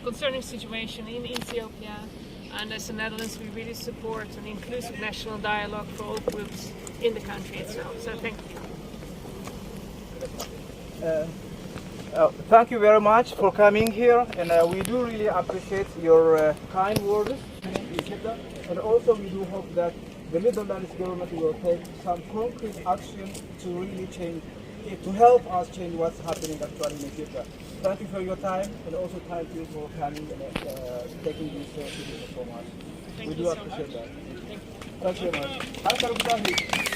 concerning situation in Ethiopia. And as the Netherlands, we really support an inclusive national dialogue for all groups in the country itself. So thank you. Thank you very much for coming here, and we do really appreciate your kind words. And also we do hope that the Netherlands government will take some concrete action to really change, to help us change what's happening actually in Ethiopia. Thank you for your time, and also thank you for coming and taking this video from us. We do appreciate that. Thank you very much.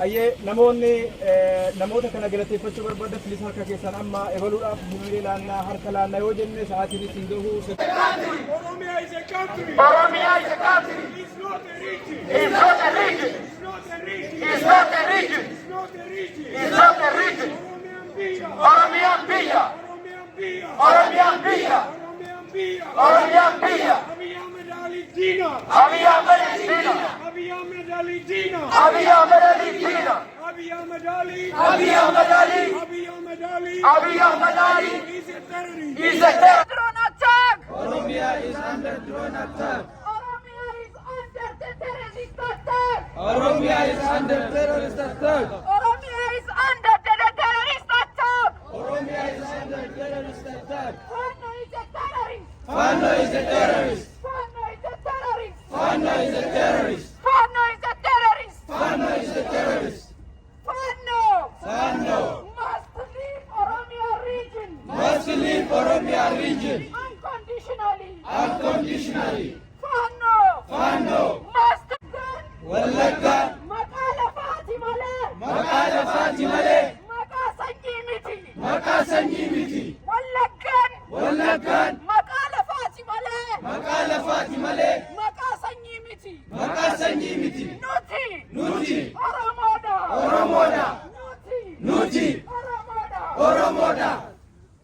Aye, namoota kana galateeffachuu barbaada filis harka keessan amma ebaluudhaaf himee laannaa harka laannaa yoo jenne sa'aatiin isin gahuu Oromia is a country. Oromia is a country. It's not a region. It's not a region. It's not a region. It's not a region. It's not a region. It's not a region. Oromian Bia. Oromian Bia. Oromian Bia. Oromian Bia. Oromian Bia. Oromian Bia. Abiy Ahmed Ali Dina. Abiy Ahmed Ali Dina. Abiy Ahmed Ali Dina. Abiy Ahmed Ali Dina. Abiy Ahmed Ali. Abiy Ahmed Ali. Abiy Ahmed Ali. Abiy Ahmed Ali. He's a terrorist. He's a terrorist. Drone attack! Oromia is under drone attack. Oromia is under the terrorist attack! Oromia is under terrorist attack. Oromia is under the terrorist attack! Oromia is under terrorist attack. Fano is a terrorist! Fano is a terrorist. Fano is a terrorist! Fano is a terrorist. Fano is a terrorist! Fano is a terrorist. Fano! Fano Must leave Oromia region! must leave Oromia region Unconditionally! unconditionally. Fano! Fano Must Wallagga Maqala Fatimale! maqaala Faatimalee Maqa Sanyimiti! maqaa sanyii miti. Wallaggan! Wallaggaan Maqala Fatimale! maqaala Faatimalee Maqa Sanyimiti! maqaa sanyii miti. Nuti! Nuti Oromoodha! Oromoodha. Nuti Oromoodha! Oromoodha.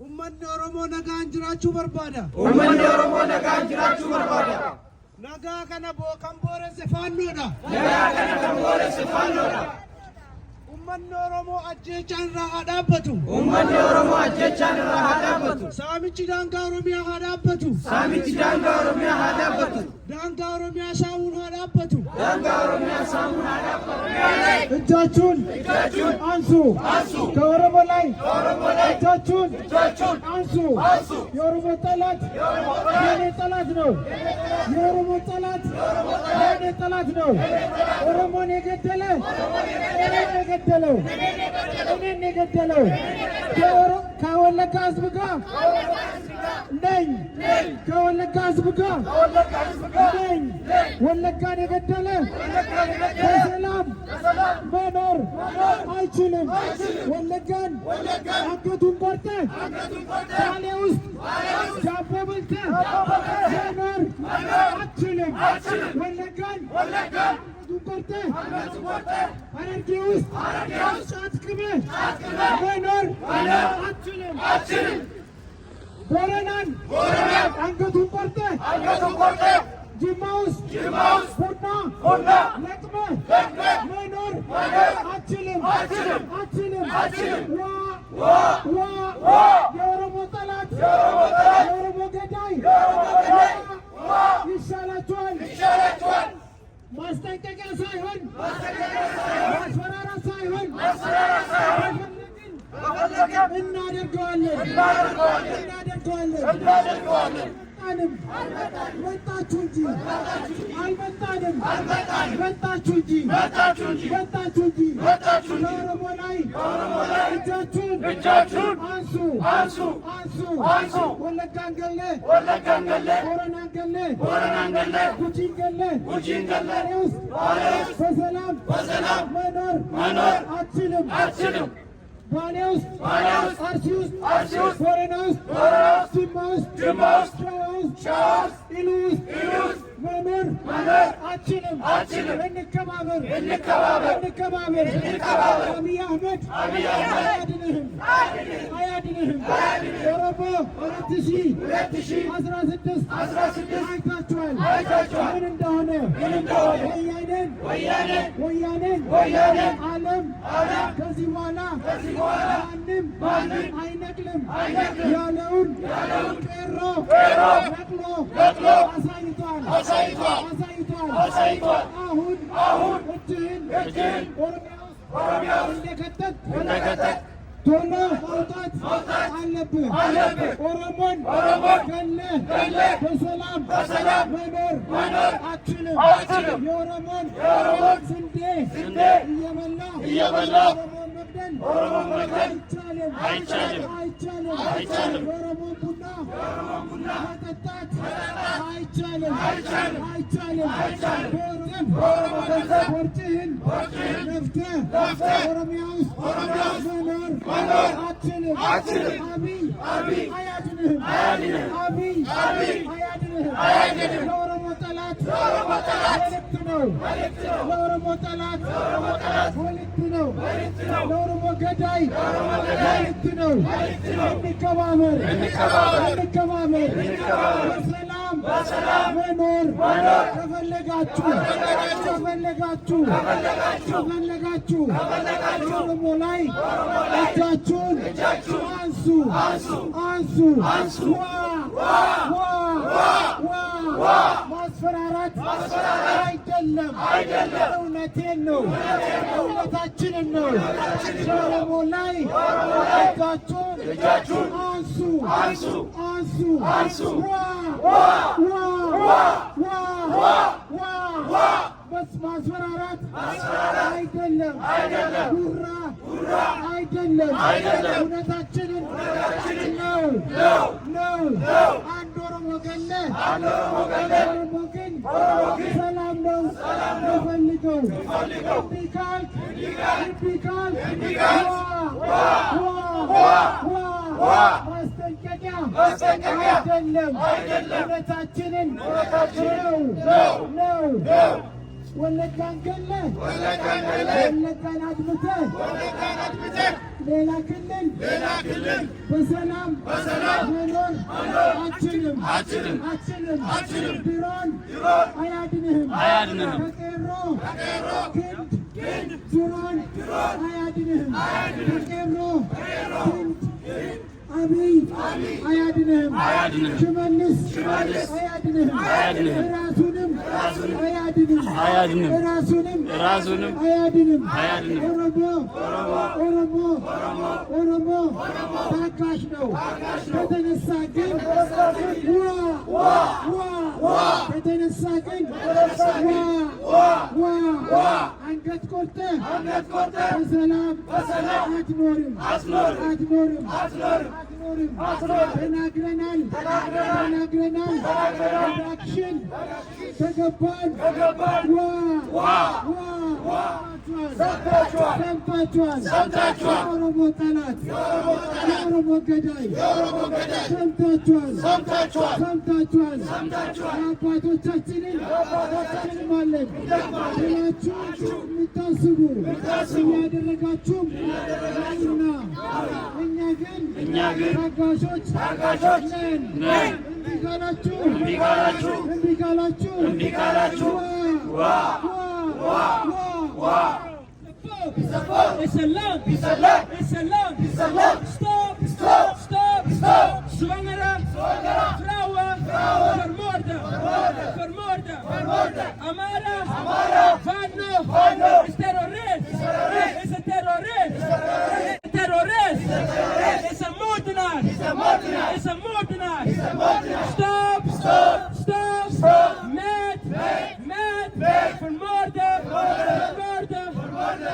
Uummanni Oromoo nagaan jiraachuu barbaada. Uummanni Oromoo nagaan jiraachuu barbaada. Nagaa kana kan booresse faannoodha. Nagaa kana kan booresse faannoodha. Uummanni Oromoo ajjeechaan irraa haa dhaabbatu. Uummanni Oromoo ajjeechaan irraa haa dhaabbatu. Saamichi daangaa Oromiyaa haa dhaabbatu. Saamichi daangaa Oromiyaa haa dhaabbatu. Daangaa Oromiyaa saamuun haa dhaabbatu. Daangaa Oromiyaa saamuun haa dhaabbatu. እጃችሁን አንሱ ከኦሮሞ ላይ እጃችሁን አንሱ። የኦሮሞ ጠላት የኔ ጠላት ነው። የኦሮሞ ጠላት የኔ ጠላት ነው። ኦሮሞን የገደለ እኔን የገደለው እኔን የገደለው ከወለጋ ህዝብ ጋር ነኝ። ከወለጋ ህዝብ ጋር ነኝ። ወለጋን የገደለ በሰላም መኖር አይችልም። ወለጋን አንገቱን ቆርጠህ ባሌ ውስጥ ዳቦ በልተህ መኖር አትችልም። ወለጋን አንገቱን ቆርጠህ ሐረርጌ ውስጥ ጫት ቅመህ መኖር አትችልም። ቦረናን አንገቱን ቆርጠህ ጅማ ውስጥ ቡና ለቅመህ መኖር አትችልም። የኦሮሞ ጠላት የኦሮሞ ገዳይ ይሻላችኋል። ማስጠንቀቂያ ሳይሆን ማስፈራራት ሳይሆን እናደርገዋለን። መጣችሁ እንጂ አልመጣንም። መጣችሁ እንጂ ለኦሮሞ ላይ እጃችሁን አንሱ። ወለጋን ገለ፣ ቦረናን ገለ፣ ጉጂን ገለ፣ ባሌ ውስጥ በሰላም መኖር አትችልም። ባሌ ውስጥ አርሲ ውስጥ ቦረና ውስጥ ጅማ ውስጥ ሸዋ ውስጥ ኢሉ ውስጥ መኖር አችልም እንከባበር አብይ አህመድ አያድንህም ኦሮሞ 2016 አይታችኋል ምን እንደሆነ ወያኔን ዓለም ከዚህ በኋላ ማንም አይነቅልም ያለውን ቄሮ ነቅሎ አሳይቷል። አሁን እጅህን ኦሮሚያ ውስጥ እንደከተት ቶሎ መውጣት አለብህ። ኦሮሞን ገለህ በሰላም መኖር አትችልም። የኦሮሞን ስንዴ እየበላ ኦሮሞን መግደል አይቻልም። የኦሮሞን ቡና መጠጣት አይቻልም። ቦርጭህን ነፍተህ ኦሮሚያ ውስጥ መኖር አትችልም። አብይ አያድንህም። ለኦሮሞ ጠላት መልእክት ነው። ለኦሮሞ ገዳይ መልእክት ነው። እንከባበር። በሰላም መኖር ከፈለጋችሁ ኦሮሞ ላይ እጃችሁን አንሱ። ማስፈራራት አይደለም። እውነቴን ነው። እውነታችንን ነው። ኦሮሞ ላይ እጃችሁን አንሱ። ማስፈራራት አይደለም። ጉራ አይደለም። እውነታችንን ነው። አንድ ኦሮሞ ገለህ ኦሮሞ ግን ሰላም ነው የሚፈልገው። እምቢ ካልክ ማስጠንቀቂያ አይደለም። እውነታችንን ነው። ወለጋን ገለህ ወለጋን አድምተህ ሌላ ክልል በሰላም መኖር አትችልም። ድሮን አያድንህም። ከቄሮ ክንድ ድሮን አያድንህም። ከቄሮ ክንድ አብይ አያድንህም። ሽመልስ አያድንህም። ራሱንም አያድንም። ኦሮሞ ታጋሽ ነው። ከተነሳ ግን አንገት ቆርጠህ በሰላም አትኖርም። ተናግረናል። አክሽን ተገባን። ሰምታችኋል። የኦሮሞ ጠላት፣ የኦሮሞ ገዳይ ሰምታችኋል። የአባቶቻችንን ማለን ብላችሁ የምታስቡ እያደረጋችሁም እና እኛ ግን ታጋሾች ነን። እምቢ ካላችሁ It's a lump. Stop. Zwangere vrouwen vermoorden. Amara Vanno is terrorist. Is een terrorist. Is een moordenaar. Stop. Met vermoorden.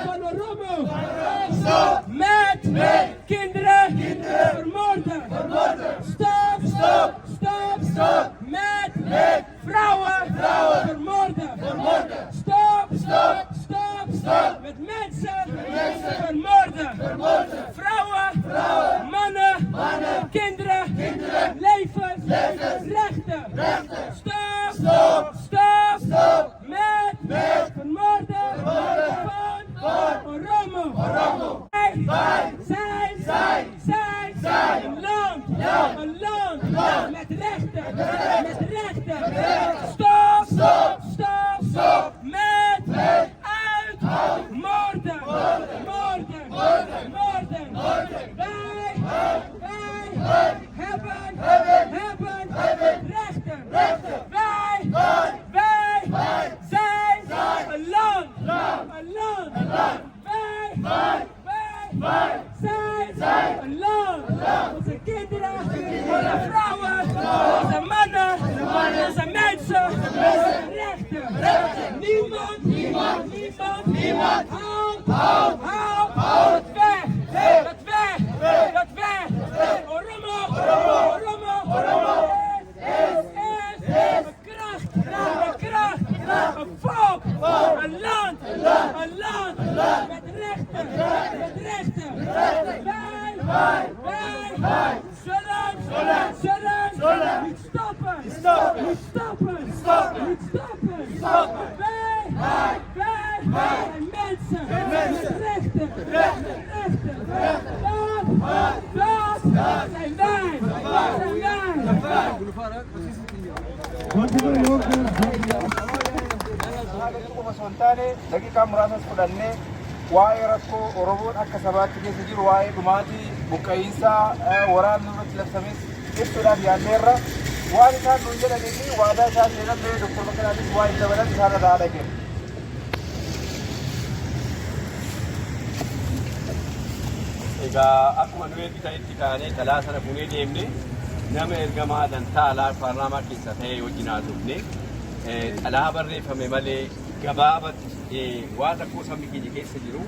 Van Oromo. Met kinderen vermoorden. Stop. Met vrouwen vermoorden. Hout! Dat weg! Oromo! Is een kracht! Een volk! Een land! Met rechten! Wij zullen niet stoppen! Wij zijn mensen met rechten! Dat zijn wij! daqiiqaa muraasas fudhannee waa'ee rakkoo Oromoon akka sabaatti keessa jiru waa'ee dhumaatii buqqa'iinsaa waraanni irratti labsames ibsuudhaaf yaadneerra waan isaan nuun jedhanii fi waadaa isaan seenallee Dr. Baqqalaanis waa itti dabalan isaan irraa dhageera. Egaa akkuma nu eebbisanitti kaanee dhalaa sana bunee deemne nama ergamaa dantaa alaa paarlaamaa keessa ta'e wajjin haasofne dhalaa barreeffame malee gabaabatti waan rakkoo sabni keenya keessa jiru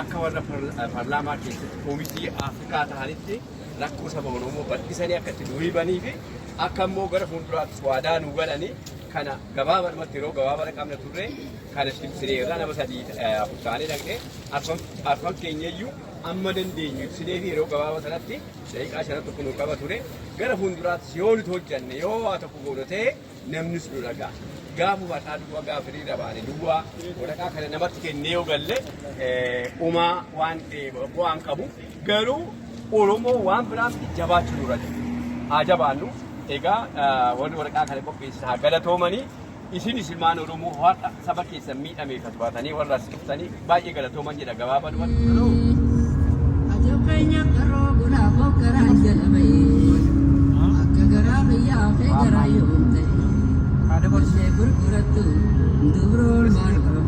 akka warra paarlaamaa keessatti koomitii Afrikaa ta'anitti rakkoo saba Oromoo bal'isanii akka itti duubanii fi akka immoo gara fuulduraatti waadaa nu galanii kana gabaabadhumatti yeroo gabaabaa qabna turre kana ibsinee irraa nama sadii afur ta'anii dhaqnee arfan keenyayyuu amma dandeenyu ibsinee fi yeroo gabaabaa sanatti daqiiqaa shanatti tokko nu qaba ture gara fuulduraatti yoo nuti hojjanne yoo waa tokko goone ta'e namnis nu dhagaa. Gaafa mataa duwwaa gaafa hiriira baane duwwaa waraqaa kana namatti kennee yoo galle uumaa waan qabu garuu Oromoo waan biraatti jabaachuu dura haa jabaannu. Egaa warri waraqaa kana qopheessan haa galatoomanii isinis ilmaan Oromoo har'a saba keessan miidhameef as baatanii warra as dhuftanii baay'ee galatooman jedha gabaabadhumatti. Ajabanya karoo guddaa bokkaraan jedhamee akka garaa biyyaa fi garaa yoo ta'e. Ada bersih berkurat tu, dubur malam.